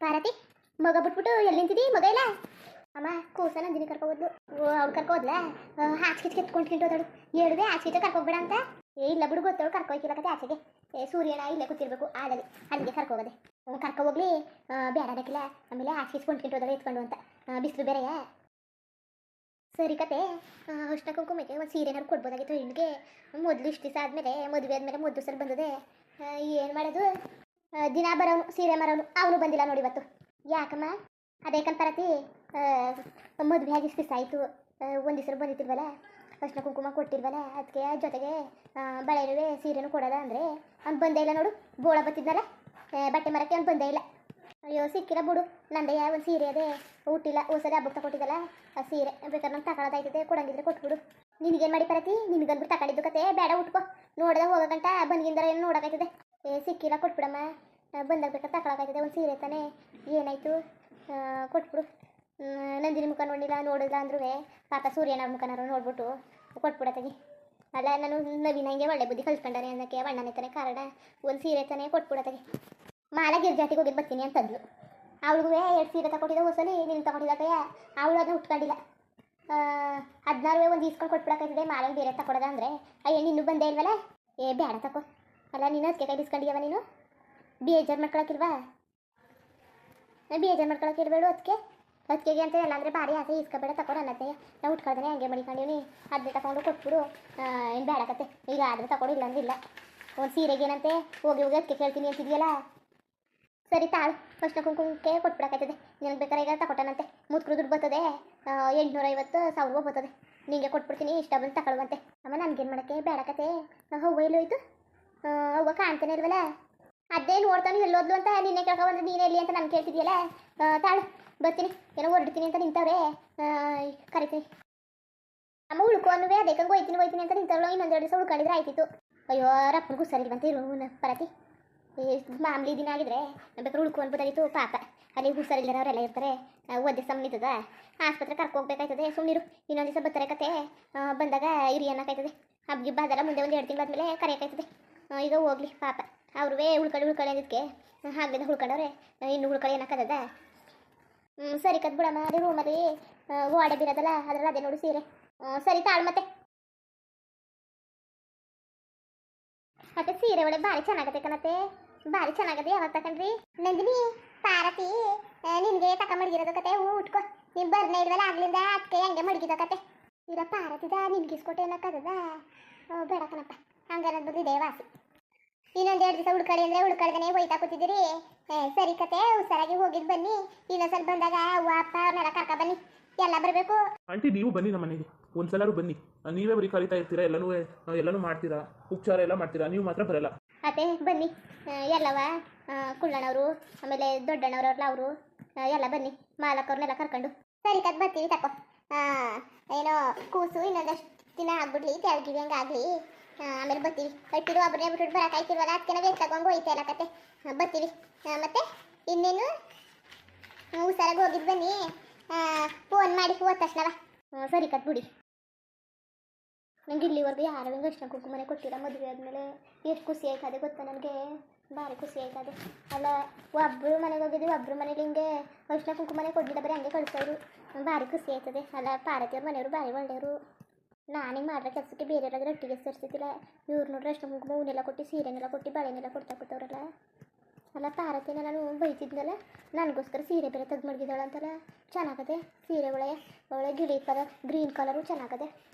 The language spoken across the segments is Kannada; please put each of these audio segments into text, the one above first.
ಪಾರತಿ ಮಗ ಬಿಟ್ಬಿಟ್ಟು ಎಲ್ಲಿ ನಿಂತಿದಿ ಮಗ ಇಲ್ಲ ಅಮ್ಮ ಕೂಸ ನಂದಿನಿ ಕರ್ಕೋಬೋದು ಅವ್ಳು ಕರ್ಕೋದ್ಲ ಆಚೆ ಕಿತ್ಕೊಂಡ್ಕಿಂಟೋದಳು ಹೇಳಿದೆ ಆಚೆ ಕರ್ಕೋಗ್ಬೇಡ ಅಂತ ಇಲ್ಲ ಬಿಡು ಗೊತ್ತವಳು ಕರ್ಕೋಯ್ಕಿಲ್ಲಕತ್ತೆ ಆಚೆಗೆ ಸೂರ್ಯನ ಇಲ್ಲೇ ಕೂತಿರ್ಬೇಕು ಆಡಲಿ ಅಲ್ಲಿಗೆ ಕರ್ಕೋಗದೆ ಕರ್ಕೊ ಹೋಗ್ಲಿ ಬೇಡ ಅದಕ್ಕಿಲ್ಲ ಆಮೇಲೆ ಆಚೆ ಕಿತ್ಕೊಂಡ್ಕಿಂಟೋದಳು ಎತ್ಕೊಂಡು ಅಂತ ಬಿಸಿಲು ಬೇರೆಯಾ ಸರಿ ಕತೆ ಅಷ್ಟ ಕುಂಕುಮಕ್ಕೆ ಒಂದು ಸೀರೆನಾರು ಕೊಡ್ಬೋದಾಗಿತ್ತು ಹೆಣ್ಣಿಗೆ ಮೊದಲು ಇಷ್ಟು ದಿವಸ ಆದಮೇಲೆ ಮದುವೆ ಆದಮೇಲೆ ಮೊದಲು ಸಲ ಬಂದದೆ ಏನು ಮಾಡೋದು ದಿನ ಬರೋನು ಸೀರೆ ಮರೋನು ಅವನು ಬಂದಿಲ್ಲ ನೋಡಿ ಇವತ್ತು ಯಾಕಮ್ಮ ಅದೇಕನ್ ಪರತಿ ಮದುವೆ ಆಗಿ ಇಷ್ಟು ದಿವಸ ಆಯಿತು ಒಂದು ದಿವಸ ಬಂದಿತ್ತಿಲ್ವಲ್ಲ ಅರ್ಶಿನ ಕುಂಕುಮ ಕೊಟ್ಟಿಲ್ವಲ್ಲ ಅದಕ್ಕೆ ಜೊತೆಗೆ ಬಳೆನೂ ಸೀರೆನೂ ಕೊಡೋದ ಅಂದರೆ ಅವ್ನು ಬಂದೇ ಇಲ್ಲ ನೋಡು ಬೋಳ ಬತ್ತಿದ್ನಲ್ಲ ಬಟ್ಟೆ ಮರಕ್ಕೆ ಅವ್ನು ಬಂದೇ ಇಲ್ಲ ಅಯ್ಯೋ ಸಿಕ್ಕಿಲ್ಲ ಬಿಡು ನಂದಯ್ಯ ಒಂದು ಸೀರೆ ಅದೇ ಹುಟ್ಟಿಲ್ಲ ಹೊಸದೇ ಹಬ್ಬಕ್ಕೆ ತಗೊಟ್ಟಿದ್ದಲ್ಲ ಆ ಸೀರೆ ಬೇಕಾದ್ರೆ ನಂಗೆ ತಗೊಳ್ಳೋದಾಯ್ತದೆ ಕೊಡಂಗಿದ್ರೆ ಕೊಟ್ಬಿಡು ನಿನಗೇನು ಮಾಡಿ ಪರತಿ ನಿನಗಂದ್ಬಿಟ್ಟು ತಗೊಂಡಿದ್ದು ಕತೆ ಬೇಡ ಉಟ್ಕೋ ನೋಡ್ದೆ ಹೋಗೋಗಂಟ ಬಂದ್ಗಿಂದರ ಏನು ನೋಡೋಕ್ಕಾಯ್ತದೆ ಸಿಕ್ಕಿಲ್ಲ ಕೊಟ್ಬಿಡಮ್ಮ ಬಂದಾಗ ಬೇಕಾದ್ರೆ ತಗೊಳಕಾಯ್ತದೆ ಒಂದು ಸೀರೆ ತಾನೇ ಏನಾಯಿತು ಕೊಟ್ಬಿಡು ನಂದಿನಿ ಮುಖ ನೋಡಿಲ್ಲ ನೋಡಿಲ್ಲ ಅಂದ್ರೂ ಪಾಪ ಸೂರ್ಯನ ಮುಖನಾರು ನೋಡ್ಬಿಟ್ಟು ಕೊಟ್ಬಿಡತ್ತಾಗಿ ಅಲ್ಲ ನಾನು ನವೀನ ಹಂಗೆ ಒಳ್ಳೆ ಬುದ್ಧಿ ಕಲ್ಸ್ಕೊಂಡಾನೆ ಅನ್ನೋಕ್ಕೆ ಬಣ್ಣನೇ ತಾನೆ ಕಾರಣ ಒಂದು ಸೀರೆ ತಾನೇ ಕೊಟ್ಬಿಡತ್ತಾಗಿ ಮಾಲ ಗಿರ್ಜಾಟಿಗೆ ಹೋಗಿ ಬರ್ತೀನಿ ಅಂತಂದ್ಲು ಅವಳಿಗೂ 2 ಸೀರೆ ತಗೊಟ್ಟಿದ್ದೆ ಹೊಸಲಿ ನೀನು ತಗೊಂಡಿದ್ದಕ್ಕಯ್ಯ ಅವಳು ಅದನ್ನ ಉಟ್ಕೊಂಡಿಲ್ಲ 16 ಒಂದು ಈಸ್ಕೊಂಡು ಕೊಟ್ಬಿಡಕ್ಕಾಯ್ತದೆ ಮಾಲೆ ಬೇರೆ ತಗೊಳ್ಳೋದ ಅಂದರೆ ಅಯ್ಯ ನೀನು ಬಂದೇ ಇಲ್ವಲ್ಲ ಬೇಡ ತಗೋ ಅಲ್ಲ ನೀನು ಅದಕ್ಕೆ ಕೈ ಇಸ್ಕೊಂಡಿಯವ ನೀನು ಬೇಜಾರು ಮಾಡ್ಕೊಳಕ್ಕಿಲ್ವಾ ಬೇಜಾರು ಮಾಡ್ಕೊಳಕ್ಕಿರ್ಬೇಡು ಅದಕ್ಕೆ ಅಂತ ಎಲ್ಲ ಅಂದರೆ ಭಾರಿ ಆಸೆ ಇಸ್ಕೊಬೇಡ ತಗೊಂಡು ಅನ್ನತ್ತೆ ನಾವು ಉಟ್ಕೊಳ್ತಾನೆ ಹಂಗೆ ಮಡಿಕೊಂಡಿವ್ನಿ ಅದನ್ನೇ ತಗೊಂಡು ಕೊಟ್ಬಿಡು ಏನು ಬೇಡಕತ್ತೆ ಈಗ ಆದರೆ ತಗೊಂಡು ಇಲ್ಲ ಅಂದ್ರೆ ಇಲ್ಲ ಒಂದು ಸೀರೆಗೆ ಏನಂತೆ ಹೋಗಿ ಅದಕ್ಕೆ ಕೇಳ್ತೀನಿ ಅಂತಿದೆಯಲ್ಲ ಸರಿ ತಾಳು ಅರ್ಶಿನ ಕುಂಕುಮಕ್ಕೆ ಕೊಟ್ಬಿಡಕ್ಕಾಯ್ತದೆ ನಿನಗೆ ಬೇಕಾದ್ರೆ ಈಗ ತಗೊಟ್ಟನಂತೆ ಮುತ್ಕರು ದುಡ್ಡು ಬರ್ತದೆ 850 1000 ಬರ್ತದೆ ನಿಂಗೆ ಕೊಟ್ಬಿಡ್ತೀನಿ ಇಷ್ಟ ಬಂದು ತಗೊಳ್ಳುವಂತೆ ಅಮ್ಮ ನನಗೇನು ಮಾಡೋಕ್ಕೆ ಬೇಡಕತ್ತೆ ಹೂವು ಎಲ್ಲೋಯ್ತು ಹೂವು ಕಾಣ್ತಾನೆ ಇಲ್ವಲ್ಲ ಅದೇ ನೋಡ್ತಾನೆ ಎಲ್ಲೋದ್ಲು ಅಂತ ನಿನ್ನೆ ಕೇಳ್ಕೊಂಡ್ರೆ ನೀನೇ ಎಲ್ಲಿ ಅಂತ ನಾನು ಕೇಳ್ತಿದ್ಯಲ್ಲ ತಾಳು ಬರ್ತೀನಿ ಏನೋ ಹೊರಡ್ತೀನಿ ಅಂತ ನಿಂತವ್ರೆ ಕರಿತೀನಿ ಅಮ್ಮ ಉಳ್ಕೊ ಅನ್ನುವೆ ಅದಕ್ಕಂಗೆ ಹೋಯ್ತೀನಿ ಅಂತ ನಿಂತವ್ಳು ಇನ್ನೊಂದು 2 ದಿವಸ ಉಳ್ಕೊಂಡಿದ್ರೆ ಆಯ್ತಿತ್ತು ಅಯ್ಯೋ ರಪ್ಪನಿಗೂ ಸರಿಲ್ವಂತೆ ಇರು ಪರತಿ ಮಾಮೂಲಿ ದಿನ ಆಗಿದ್ರೆ ಬೇಕಾದ್ರೆ ಉಳ್ಕೊ ಅನ್ಬೋದಾಗಿತ್ತು ಪಾಪ ಅಲ್ಲಿ ಹುಷಾರಿಲ್ಲರ ಅವರೆಲ್ಲ ಇರ್ತಾರೆ ಒದ್ದೆ ಸಮನಿತದ ಆಸ್ಪತ್ರೆ ಕರ್ಕೋಗ್ಬೇಕಾಯ್ತದೆ ಸುಮ್ಮನಿರು ಇನ್ನೊಂದು ದಿವಸ ಬರ್ತಾರೆ ಕತೆ ಬಂದಾಗ ಇರಿ ಅನ್ನೋಕ್ಕಾಯ್ತದೆ ಹಬ್ಬ ಅದೆಲ್ಲ ಮುಂದೆ ಒಂದು 2 ತಿಂಗಳಾದ್ಮೇಲೆ ಕರೆಯೋಕ್ಕಾಯ್ತದೆ ಈಗ ಹೋಗ್ಲಿ ಪಾಪ ಅವ್ರೂ ಉಳ್ಕೊಳ್ಳಿ ಅಂದಿದ್ದಕ್ಕೆ ಹಾಗಲಿಂದ ಉಳ್ಕೊಂಡವ್ರೆ ಇನ್ನು ಉಳ್ಕೊಳ್ಳಿ ಅನ್ನಕ್ಕದ ಸರಿ ಕತ್ ಬಿಡಮ್ಮ ಅದೇ ರೂಮಲ್ಲಿ ಗೋಡೆ ಬಿರೋದಲ್ಲ ಅದ್ರಲ್ಲಿ ಅದೇ ನೋಡು ಸೀರೆ ಸರಿ ತಾಳು ಮತ್ತೆ ಸೀರೆ ಒಳಗೆ ಭಾರಿ ಚೆನ್ನಾಗತ್ತೆ ಕಣತ್ತೆ ಭಾರಿ ಚೆನ್ನಾಗದೆ ಯಾವಾಗ ತಕೊಂಡ್ರಿ ನಂದಿನಿ ಪಾರತಿ ನಿನಗೆ ತಕ ಮಡಗಿರೋದು ಕತೆ ಉಟ್ಕೋ ನೀನು ಬರ್ನೇ ಇಲ್ವಲ್ಲ ಆಗ್ಲಿಂದ ಅದಕ್ಕೆ ಹಂಗೆ ಮಡಗಿದ ಕತೆ ಇರ ಪಾರತಿದ ನಿನ್ಗಿಸ್ಕೊಟ್ಟೆ ಅನ್ನಕ್ಕದ ಬೇಡ ಕಣಪ್ಪ ಹಂಗನ್ನೋದು ಬಂದಿದೆ ವಾಸಿ ಇನ್ನೊಂದು 2 ದಿವಸ ಉಳ್ಕೊಳ್ಳಿ ಅಂದರೆ ಉಳ್ಕೊಳ್ದೇ ಹೋಯ್ತಾ ಕೂತಿದ್ದೀರಿ ಸರಿ ಕತೆ ಹುಷಾರಾಗಿ ಹೋಗಿದ್ದು ಬನ್ನಿ ಇನ್ನೊಂದ್ಸಲ ಬಂದಾಗ ಅವ್ವ ಅಪ್ಪ ಅವ್ರನ್ನೆಲ್ಲ ಕರ್ಕ ಬನ್ನಿ ಎಲ್ಲ ಬರಬೇಕು ಆಂಟಿ ನೀವು ಬನ್ನಿ ನಮ್ಮ ಮನೆಗೆ ಒಂದ್ಸಲಾರು ಬನ್ನಿ ನೀವೇ ಬರೀ ಕರಿತಾ ಇರ್ತೀರಾ ಎಲ್ಲನೂ ಮಾಡ್ತೀರಾ ಉಪಚಾರ ಎಲ್ಲ ಮಾಡ್ತೀರಾ ನೀವು ಮಾತ್ರ ಬರಲ್ಲ ಅದೇ ಬನ್ನಿ ಎಲ್ಲವ ಕುಳ್ಳಣ್ಣವರು ಆಮೇಲೆ ದೊಡ್ಡಣ್ಣವ್ರಲ್ಲ ಅವರು ಎಲ್ಲ ಬನ್ನಿ ಮಾಲಕವ್ರನ್ನೆಲ್ಲ ಕರ್ಕೊಂಡು ಸರಿ ಕತ್ ಬರ್ತೀವಿ ತಕೋ ಏನೋ ಕೂಸು ಇನ್ನೊಂದಷ್ಟು ದಿನ ಆಗ್ಬಿಡ್ಲಿ ತೆಳಗಿವಿ ಹಂಗೆ ಆಗಲಿ ಆಮೇಲೆ ಬರ್ತೀವಿ ಒಟ್ಟಿರು ಒಬ್ಬರನ್ನೇ ಬಿಟ್ಬಿಟ್ಟು ಬರೋಕ್ಕಾಯ್ತಿಲ್ವಲ್ಲ ಅದಕ್ಕೆ ವೇಸ್ಟ್ ತಗೊಂಡು ಹೋಯ್ತಾ ಇಲ್ಲ ಕತೆ ಬರ್ತೀವಿ ಮತ್ತೆ ಇನ್ನೇನು ಹುಷಾರಾಗಿ ಹೋಗಿದ್ದು ಬನ್ನಿ ಫೋನ್ ಮಾಡಿ ಹೋದ ತಕ್ಷಣವ ಸರಿ ಕತ್ ಬಿಡಿ ನಂಗೆ ಇಲ್ಲಿವರೆಗೂ ಯಾರು ಹಿಂಗೆ ಅರ್ಶಿನ ಕುಂಕುಮನೆ ಕೊಟ್ಟಿಲ್ಲ ಮದುವೆ ಆದಮೇಲೆ ಎಷ್ಟು ಖುಷಿ ಆಯ್ತದೆ ಗೊತ್ತಾ ನನಗೆ ಭಾರಿ ಖುಷಿ ಆಯ್ತದೆ ಅಲ್ಲ ಒಬ್ಬರು ಮನೆಗೆ ಹೋಗಿದ್ವಿ ಒಬ್ಬರು ಮನೇಲಿ ಹಿಂಗೆ ಅರ್ಶಿನ ಕುಂಕುಮನೆ ಕೊಡಲಿಲ್ಲ ಬರೀ ಹಂಗೆ ಕಳಿಸೋರು ಭಾರಿ ಖುಷಿ ಆಯ್ತದೆ ಅಲ್ಲ ಪಾರತಿಯವ್ರ ಮನೆಯವರು ಭಾರಿ ಒಳ್ಳೆಯವರು ನಾನು ಹಿಂಗೆ ಮಾಡೋ ಕೆಲಸಕ್ಕೆ ಬೇರೆಯವರಾದ್ರೆ ಒಟ್ಟಿಗೆ ಸೇರಿಸ್ತಿಲ್ಲ ಇವ್ರು ನೋಡ್ರೆ ಅರ್ಶಿನ ಕುಂಕುಮ ಹೂನೆಲ್ಲ ಕೊಟ್ಟು ಸೀರೆನೆಲ್ಲ ಕೊಟ್ಟು ಬಳೆನೆಲ್ಲ ಕೊಡ್ತಾ ಕೂತವ್ರಲ್ಲ ಅಲ್ಲ ಪಾರತಿನ ನಾನು ಬೈತಿದ್ನಲ್ಲ ನನಗೋಸ್ಕರ ಸೀರೆ ಬೇರೆ ತೆಗ್ದು ಮಡಗಿದ್ದಾಳೆ ಅಂತಲ್ಲ ಚೆನ್ನಾಗದೆ ಸೀರೆ ಒಳ್ಳೆ ಗಿಳಿ ಕಲರ್ ಗ್ರೀನ್ ಕಲರು ಚೆನ್ನಾಗದೆ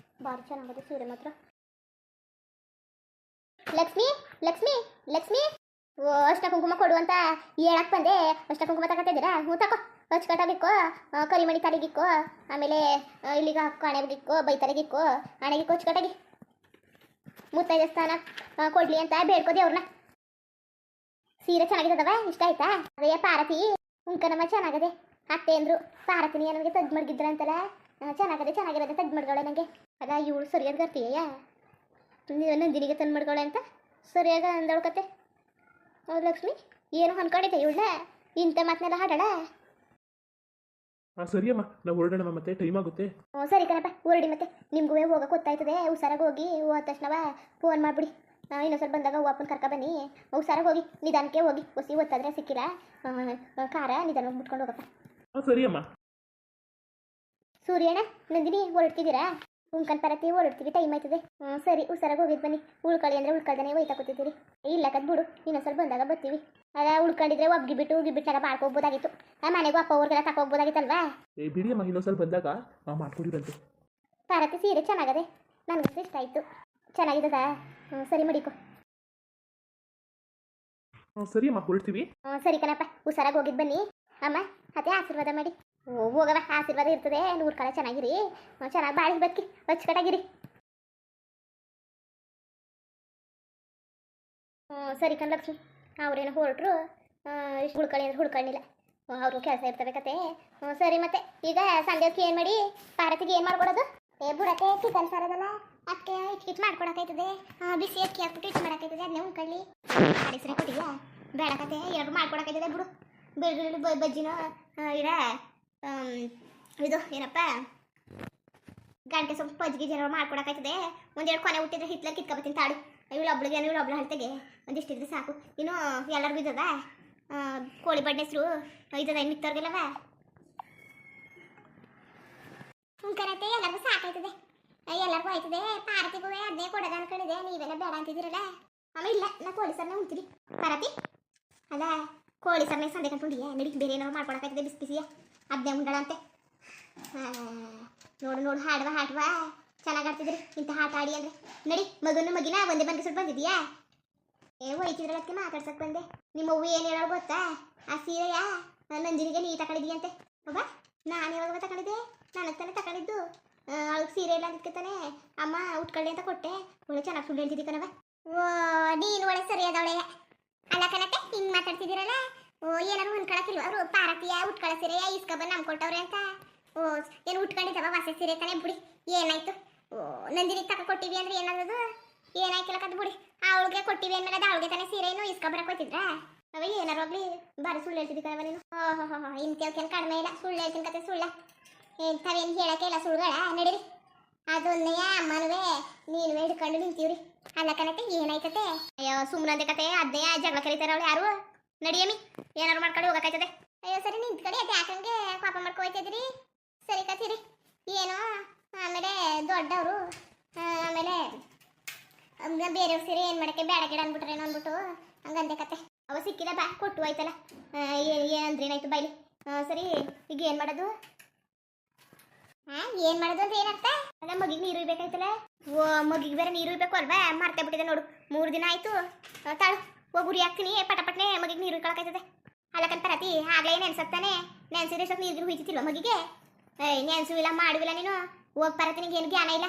ಭಾರಿ ಚೆನ್ನಾಗದೆ ಸೀರೆ ಮಾತ್ರ ಲಕ್ಷ್ಮಿ ಲಕ್ಷ್ಮಿ ಲಕ್ಷ್ಮಿ ಅರ್ಶಿನ ಕುಂಕುಮ ಕೊಡು ಅಂತ ಹೇಳಕ್ಕೆ ಬಂದೆ ಅರ್ಶಿನ ಕುಂಕುಮ ತಗೋತಿದ್ದೀರಾ ಹ್ಞೂ ತಗೋ ಅಚ್ಚುಕಟ್ಟಾಗಿಕ್ಕೋ ಕರಿಮಣಿ ತಲೆಗಿಕ್ಕೋ ಆಮೇಲೆ ಇಲ್ಲಿಗ ಕಣೆಗಿಕ್ಕೋ ಬೈತಲೆಗಿಕ್ಕೋ ಹಣೆಗಿಕ್ಕೋ ಅಚ್ಚುಕಟ್ಟಾಗಿ ಮುತ್ತೈದೆ ಸ್ಥಾನ ಕೊಡ್ಲಿ ಅಂತ ಬೇಡ್ಕೋದೆ ಅವ್ರನ್ನ ಸೀರೆ ಚೆನ್ನಾಗಿದ್ದವ ಇಷ್ಟ ಆಯ್ತಾ ಅದೇ ಪಾರತಿ ಉಂಕನಮ್ಮ ಚೆನ್ನಾಗದೆ ಅತ್ತೆ ಅಂದ್ರು ಪಾರತಿನಿ ನನಗೆ ತೆಗ್ದು ಮಡಗಿದ್ರ ಅಂತಲ್ಲ ಚೆನ್ನಾಗಿರೋದೆ ತೆಗ್ದು ಮಡ್ಗೋಳೆ ನನಗೆ ಅಲ್ಲ ಇವಳು ಸರಿಯಾಗಿ ಬರ್ತೀಯ ನಂದಿನಿಗೆ ತಂದು ಮಡ್ಗೋಳೆ ಅಂತ ಸರಿಯಾಗ ಅಂದಳ್ಕತೆ ಹೌದು ಲಕ್ಷ್ಮಿ ಏನು ಅನ್ಕೊಂಡಿದ್ದೆ ಇವಳ ಇಂಥ ಮಾತನ್ನೆಲ್ಲ ಹಾಡೋಣ ಸರಿಯಮ್ಮ ನಾವು ಹೊರಡೋಣ ಮತ್ತೆ ಟೈಮ್ ಆಗುತ್ತೆ ಸರಿ ಕಣಪ್ಪ ಹೊರಡಿ ಮತ್ತೆ ನಿಮ್ಗೂ ಹೋಗಕ್ಕೆ ಗೊತ್ತಾಯ್ತದೆ ಹುಷಾರಾಗಿ ಹೋಗಿ ಹೋದ ತಕ್ಷಣವ ಫೋನ್ ಮಾಡಿಬಿಡಿ ಇನ್ನೊಂದು ಸ್ವಲ್ಪ ಬಂದಾಗ ಅವ್ವ ಅಪ್ಪನ ಕರ್ಕ ಬನ್ನಿ ಹುಷಾರಾಗಿ ಹೋಗಿ ನಿಧಾನಕ್ಕೆ ಹೋಗಿ ಹೊಸಿ ಒತ್ತಾದ್ರೆ ಸಿಕ್ಕಿಲ್ಲ ಕಾರ ನಿಧಾನ ಮುಟ್ಕೊಂಡು ಹೋಗಪ್ಪ. ಸರಿ ಅಮ್ಮ. ಸೂರ್ಯಣ್ಣ ನಂದಿನಿ ಹೊರಡ್ತಿದ್ದೀರಾ? ಉಂಕನ್ ಪರತಿ ಹೊರಡ್ತೀವಿ, ಟೈಮ್ ಆಯ್ತದೆ. ಸರಿ ಹುಷಾರಾಗಿ ಹೋಗಿದ್ ಬನ್ನಿ. ಉಳ್ಕೊಳ್ಳಿ ಅಂದರೆ ಉಳ್ಕೊಳ್ದಾನೆ ಹೋಯ್ತಾ ಕೂತಿದ್ದೀರಿ. ಇಲ್ಲ ಕದ್ ಬಿಡು, ಇನ್ನೊಂದು ಸ್ವಲ್ಪ ಬಂದಾಗ ಬರ್ತೀವಿ. ಅದ ಉಳ್ಕೊಂಡಿದ್ರೆ ಒಬ್ಗಿಬಿಟ್ಟಾಗ ಮಾಡ್ಕೋಬೋದಾಗಿತ್ತು. ಆ ಮನೆಗೂ ಅಪ್ಪ ಅವ್ರಿಗೆಲ್ಲ ತಗೋಬೋದಾಗಿತ್ತಲ್ವಾ? ಬಿಡಿ ಅಮ್ಮ, ಇನ್ನೊಂದು ಸ್ವಲ್ಪ ಬಂದಾಗ ಮಾಡ್ಕೊಡಿರಂತೆ. ಪಾರತಿ ಸೀರೆ ಚೆನ್ನಾಗದೆ, ನನಗಂತೂ ಇಷ್ಟ ಆಯಿತು. ಚೆನ್ನಾಗಿದ್ದದಾ? ಸರಿ ಮಡಿಕೋ. ಸರಿ ಅಮ್ಮ, ಹೊರಡ್ತೀವಿ. ಸರಿ ಕಣಪ್ಪ, ಹುಷಾರಾಗಿ ಹೋಗಿದ್ ಬನ್ನಿ. ಅಮ್ಮ ಅದೇ ಆಶೀರ್ವಾದ ಮಾಡಿ. ಹೋಗವ, ಆಶೀರ್ವಾದ ಇರ್ತದೆ. 100 ಕಾಲ ಚೆನ್ನಾಗಿರಿ, ಚೆನ್ನಾಗಿ ಬಾಳಿ ಬದುಕಿ ಅಚ್ಚುಕಟ್ಟಾಗಿರಿ. ಸರಿ ಕಣ್ ಲಕ್ಷ್ಮಿ, ಅವ್ರೇನು ಹೊರಟ್ರು, ಇಷ್ಟು ಹುಡ್ಕೊಳ್ಳಿ ಅಂದ್ರೆ ಹುಡ್ಕೊಳ್ಳಿಲ್ಲ. ಅವರು ಕೆಲಸ ಇರ್ತವೆ ಕತೆ. ಸರಿ ಮತ್ತೆ ಈಗ ಸಂಜೆಗೆ ಏನು ಮಾಡಿ ಪಾರತಿಗೆ ಏನು ಮಾಡ್ಕೊಡೋದು? ಬುಡಕ್ಕೆ ಚಿಕನ್ ಸಾರದಲ್ಲ, ಅದಕ್ಕೆ ಇಟ್ಟು ಮಾಡ್ಕೊಡಕೈತದೆ. ಬಿಸಿ ಅಕ್ಕಿ ಹಾಕ್ಬಿಟ್ಟು ಇಟ್ಟು ಮಾಡೋಕೈತದೆ, ಅದನ್ನೇ ಉಳ್ಕೊಳ್ಳಿ. ಸರಿ ಕೊಟ್ಟಿದ್ಯಾ? ಬೇಡ ಕತೆ, ಎರಡು ಮಾಡ್ಕೊಡಕೈತದೆ ಬಿಡು. ಬೆಳ್ಳುಳ್ಳಿ ಬಜ್ಜಿನೋ ಇರ ಇದು ಏನಪ್ಪ ಗಂಟೆ ಸ್ವಲ್ಪ ಪಜ್ಜಿಗೆ ಜನರು ಮಾಡ್ಕೊಡಕೈತದೆ. ಒಂದೆರಡು ಕೊನೆ ಹುಟ್ಟಿದ್ರೆ ಹಿತ್ಲ ಕಿತ್ಕೊಬತ್ತೀನಿ ತಾಡು. ಇವಳು ಹಳ್ತೆಗೆ ಒಂದಿಷ್ಟಿದ್ರೆ ಸಾಕು. ಇನ್ನು ಎಲ್ಲರಿಗೂ ಇದ್ದದ ಕೋಳಿ ಬಡ್ಡೆ ಹೆಸರು ಇದ್ದದ ಇನ್ನು ಮಿತ್ತವ್ರಿಗೆಲ್ಲವ ಕರತೆ ಎಲ್ಲರಿಗೂ ಸಾಕಾಯ್ತದೆ. ಎಲ್ಲರಿಗೂ ಆಯ್ತದೆ. ಪಾರತಿಗೂ ಅದನ್ನೇ ಕೊಡೋದ ಅನ್ಕೊಂಡಿದೆ. ನೀವೆಲ್ಲ ಬೇಡ ಅಂತಿದ್ದೀರಲ್ಲ. ಆಮೇಲೆ ಇಲ್ಲ, ನಾ ಕೋಳಿ ಸರ್ನ ಉಣ್ತೀವಿ. ಪಾರತಿ ಅಲ್ಲ, ಕೋಳಿ ಸರ್ನ ಸಂದೆ ಕಂಡುಕೊಂಡಿಯಾ? ನಡಿ, ಬೇರೆ ಏನಾದ್ರು ಮಾಡ್ಕೊಡಕಾಯ್ತದೆ ಬಿಸಿ ಬಿಸಿಯ, ಅದನ್ನೇ ಉಂಡಳ ಅಂತೆ. ನೋಡು ಹಾಡುವ ಚೆನ್ನಾಗಿ ಆಡ್ತಿದ್ರಿ. ಇಂಥ ಆಟ ಆಡಿ ಅಂದರೆ ನಡಿ. ಮಗಿನ ಒಂದೇ ಬಂದು ಸುಟ್ಟು ಬಂದಿದ್ಯಾ? ಹೋಯ್ತಿದ್ರಲ್ಲ ಅದಕ್ಕೆ ಮಾತಾಡ್ಸಕ್ಕೆ ಬಂದೆ. ನಿಮ್ಮ ಅವ್ವ ಏನು ಹೇಳೋದು ಗೊತ್ತಾ? ಆ ಸೀರೆಯ ನಂಜಿನಿಗೆ ನೀ ತಗೊಂಡಿದ್ದೀಯಂತೆ. ಒಬ್ಬ ನಾನು ಯಾವಾಗ ತಗೊಂಡಿದ್ದೆ? ನನಗೆ ತಾನೇ ತಗೊಂಡಿದ್ದು. ಅವಳಿಗೆ ಸೀರೆ ಇಲ್ಲ ಅಂದಿದ್ಕೆ ತಾನೇ ಅಮ್ಮ ಉಟ್ಕೊಳ್ಳಿ ಅಂತ ಕೊಟ್ಟೆ. ಒಳ್ಳೆ ಚೆನ್ನಾಗಿ ಸುಳ್ಳು ಹೇಳ್ತಿದ್ದಿ ಕಣವ. ನೀನು ಒಳ್ಳೆ ಸರಿಯಾದವಳೆ ಅಲ್ಲ ಕಣಕ್ಕೆ. ಹಿಂಗೆ ಮಾತಾಡ್ತಿದ್ದೀರಲ್ಲ. ಏನಾರು ಹೊಂದ್ಕೊಳಕಿಲ್ವ ಅವರು? ಪಾರತಿಯ ಉಟ್ಕೊಳ್ಳೋ ಸೀರೆ ಇಸ್ಕೊಬಂದು ನಮ್ಗೆ ಕೊಟ್ಟವ್ರೆ ಅಂತ. ಏನು ಉಟ್ಕೊಂಡಿದ್ದವ ಹೊಸ ಸೀರೆ ತಾನೇ ಬಿಡಿ. ಏನಾಯ್ತು? ನಂದಿನಿಗೆ ತಕ ಕೊಟ್ಟಿವಿ ಅಂದ್ರೆ ಏನಾದ್ರು ಏನಾಯ್ತಿಲ್ಲ ಕದ್ ಬಿಡಿ. ಅವಳಿಗೆ ಕೊಟ್ಟಿವಿ ಅಂದ್ಮೇಲೆ ಅದು ಅವಳಿಗೆ ತಾನೇ ಸೀರೆನು ಇಸ್ಕೊಬರಕ್ಕೆ ಹೋಯ್ತಿದ್ರಾ? ಅವ ಏನಾರು ಹೋಗ್ಲಿ, ಬಾರಿ ಸುಳ್ಳು ಹೇಳ್ತಿದ್ದಿ ಕಣವ ನೀನು. ಇಂಥವ್ಕೇನು ಕಡಿಮೆ ಇಲ್ಲ. ಸುಳ್ಳು ಹೇಳ್ತೀನಿ ಕತೆ ಸುಳ್ಳ. ಇಂಥವೇನು ಹೇಳಕ್ಕೆ ಇಲ್ಲ ಸುಳ್ಳುಗಳ. ನಡೀರಿ, ಅದೊಂದೆಯ ಅಮ್ಮನುವೆ ನೀನುವೆ ಹಿಡ್ಕೊಂಡು ನಿಂತೀವ್ರಿ. ಅಲ್ಲ ಕಣಕ್ಕೆ ಏನಾಯ್ತತೆ? ಅಯ್ಯೋ ಸುಮ್ಮನಂದೆ ಕತೆ. ಅದನ್ನೇ ಜಗಳ ಕರೀತಾರೆ ಅವಳು ಯಾರು? ನಡಿಯಮ್ಮಿ, ಏನಾರು ಮಾಡ್ಕೊಂಡು ಹೋಗಕ್ಕಾಯ್ತದೆ. ಅಯ್ಯೋ ಸರಿ ನಿಂತ್ಕಡಿ. ಅದು ಯಾಕಂಗೆ ಪಾಪ ಮಾಡ್ಕೊಯ್ತಿದ್ರಿ? ಸರಿ ಕತೀರಿ ಏನೋ. ಆಮೇಲೆ ದೊಡ್ಡವರು ಆಮೇಲೆ ಬೇರೆಯವ್ರ ಸೀರೆ ಏನು ಮಾಡೋಕ್ಕೆ ಬೇಡ ಗಿಡ ಅಂದ್ಬಿಟ್ರೇನೋ ಅಂದ್ಬಿಟ್ಟು ಹಂಗಂದೆ ಕತೆ. ಅವ ಸಿಕ್ಕಿಲ್ಲ ಬಾ, ಕೊಟ್ಟು ಆಯ್ತಲ್ಲ. ಏನಂದ್ರೆ ಏನಾಯ್ತು ಬಾಯ್ಲಿ. ಸರಿ ಈಗ ಏನು ಮಾಡೋದು? ಏನು ಮಾಡೋದು ಅಂತ ಏನರ್ಥ? ಅಲ್ಲ ಮಗಿಗೆ ನೀರು ಇರ್ಬೇಕಾಯ್ತಲ್ಲ. ಮಗಿಗೆ ಬೇರೆ ನೀರು ಇರ್ಬೇಕು ಅಲ್ವಾ? ಮರ್ತೇ ಬಿಟ್ಟಿದೆ ನೋಡು. 3 ದಿನ ಆಯ್ತು. ತಾಳು ಹೋಗುರಿ ಹಾಕ್ತೀನಿ ಪಟಪಟ್ನೆ ಮಗಿಗೆ ನೀರು ಇಟ್ಕೊಳಕಾಯ್ತದೆ. ಅಲ್ಲಕ್ಕಂತ ರತಿ ಆಗ್ಲೇ ನೆನ್ಸತ್ತಾನೆ. ನೆನ್ಸಿದ್ರೆ ಎಷ್ಟೊತ್ತು ನೀರು ಹುಯ್ತಿಲ್ವ ಮಗಿಗೆ? ನೆನ್ಸು ಇಲ್ಲ ಮಾಡುವಿಲ್ಲ ನೀನು. ಹೋಗಿ ಪರತಿ ನಿಂಗೆ ಏನು ಜ್ಞಾನ ಇಲ್ಲ.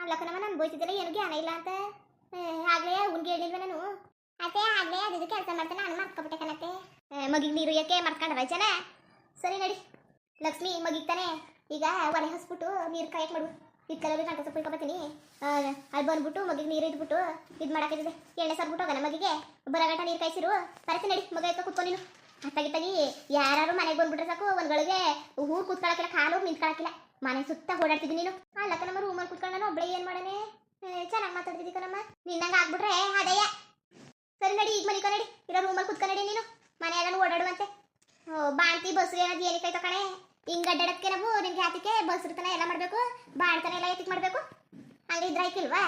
ಅಲ್ಲಕ್ಕನಮ್ಮ ನಾನು ಬೋಯ್ತಿದ್ದಿಲ್ಲ ಏನು ಜ್ಞಾನ ಇಲ್ಲ ಅಂತ. ಆಗ್ಲೇ ಅವ್ನಿಗೆ ಹೇಳಿಲ್ವ ನಾನು? ಅದೇ ಆಗ್ಲೇ ಅದು ಕೆಲಸ ಮಾಡ್ತಾನೆ. ನಾನು ಮರ್ಕೊಬಿಟ್ಟೆ ಕಣತ್ತೆ. ಮಗಿಗೆ ನೀರು ಯಾಕೆ ಮರ್ಕೊಂಡ್ರ ಜನ? ಸರಿ ನಡಿ ಲಕ್ಷ್ಮಿ, ಮಗಿಗೆ ತಾನೆ ಈಗ ಒಲೆ ಹಸ್ಬಿಟ್ಟು ನೀರು ಕಾಯಕ್ಕೆ ಮಾಡು. ಇಕ್ಕಲ್ಲ ಗಂಟೆ ಸೊಪ್ಪು ಇಟ್ಕೊಬತ್ತೀನಿ. ಅಲ್ಲಿ ಬಂದ್ಬಿಟ್ಟು ಮಗಿಗೆ ನೀರು ಇದ್ಬಿಟ್ಟು ಇದು ಮಾಡೋಕ್ಕಾಯ್ತದೆ. ಎಣ್ಣೆ ಸರ್ಬಿಟ್ಟು ಹೋಗೋಣ ಮಗಿಗೆ. ಬರಗಂಟ ನೀರು ಕಾಯಿಸಿರು. ಪರತಿ ನಡಿ, ಮಗ ಎತ್ಕೊ ಕುತ್ಕೊ ನೀನು. ಅತ್ತಾಗಿ ಯಾರು ಮನೆಗೆ ಬಂದ್ಬಿಟ್ರೆ ಸಾಕು, ಒಂದ್ಗಳಿಗೆ ಊರು ಕೂತ್ಕೊಳಕಿಲ್ಲ, ಕಾಲು ನಿಂತ್ಕೊಳಕಿಲ್ಲ. ಮನೆ ಸುತ್ತ ಓಡಾಡ್ತಿದ್ದೀನಿ ನೀನು. ಅಲ್ಲಕ್ಕ ನಮ್ಮ ರೂಮಲ್ಲಿ ಕುತ್ಕೊಂಡು ನಾನು ಒಬ್ಬಳೆ ಏನು ಮಾಡನೆ? ಚೆನ್ನಾಗಿ ಮಾತಾಡ್ತಿದ್ದಿ ಕಣಮ್ಮ. ನಿನ್ನಂಗೆ ಆಗ್ಬಿಟ್ರೆ ಅದಯ್ಯ. ಸರಿ ನಡಿ, ಈಗ ಮನಿಕೊ ನಡಿ. ಇರೋ ರೂಮಲ್ಲಿ ಕುತ್ಕೊ ನಡಿ ನೀನು. ಮನೆ ಎಲ್ಲ ಓಡಾಡುವಂತೆ. ಬಾಣ್ತಿ ಬಸ್ಸು ಏನಾದ್ರು ಏನಕ್ಕಾಯ್ತು ಕಣೆ? ಹಿಂಗೆ ಅಡ್ಡಾಡಕ್ಕೆ ನಾವು ನಿನ್ಗೆ ಯಾತಿಕೆ ಬಸ್ ಇರ್ತಾನೆ ಎಲ್ಲ ಮಾಡಬೇಕು, ಬಾಣ್ತಾನೆ ಎಲ್ಲ ಎತ್ತಿಗೆ ಮಾಡಬೇಕು. ಹಂಗೆ ಇದ್ರೆ ಆಯ್ತಿಲ್ವಾ?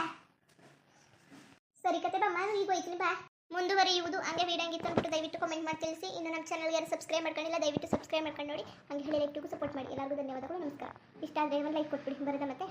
ಸರಿ ಕತೆ ಬಮ್ಮ, ಈಗ ಹೋಯ್ತೀನಿ ಬಾ. ಮುಂದುವರಿಯುವುದು. ಹಂಗೆ ವಿಡಿಯೋ ಹಂಗಿತ್ತು ಅಂದ್ಬಿಟ್ಟು ದಯವಿಟ್ಟು ಕಾಮೆಂಟ್ ಮಾಡಿ ತಿಳಿಸಿ. ಇನ್ನು ನಮ್ಮ ಚಾನಲ್ಗೆ ಯಾರು ಸಬ್ಸ್ಕ್ರೈಬ್ ಮಾಡ್ಕೊಂಡಿಲ್ಲ ದಯವಿಟ್ಟು ಸಬ್ಸ್ಕ್ರೈಬ್ ಮಾಡ್ಕೊಂಡು ನೋಡಿ. ಹಂಗೆ ಹೇಳಿ ಲೈಕ್ಟಿಗೂ ಸಪೋರ್ಟ್ ಮಾಡಿ. ಎಲ್ಲರಿಗೂ ಧನ್ಯವಾದಗಳು, ನಮಸ್ಕಾರ. ಇಷ್ಟ ಆದರೆ ಒಂದು ಲೈಕ್ ಕೊಟ್ಬಿಡಿ. ಬರೋದ ಮತ್ತೆ.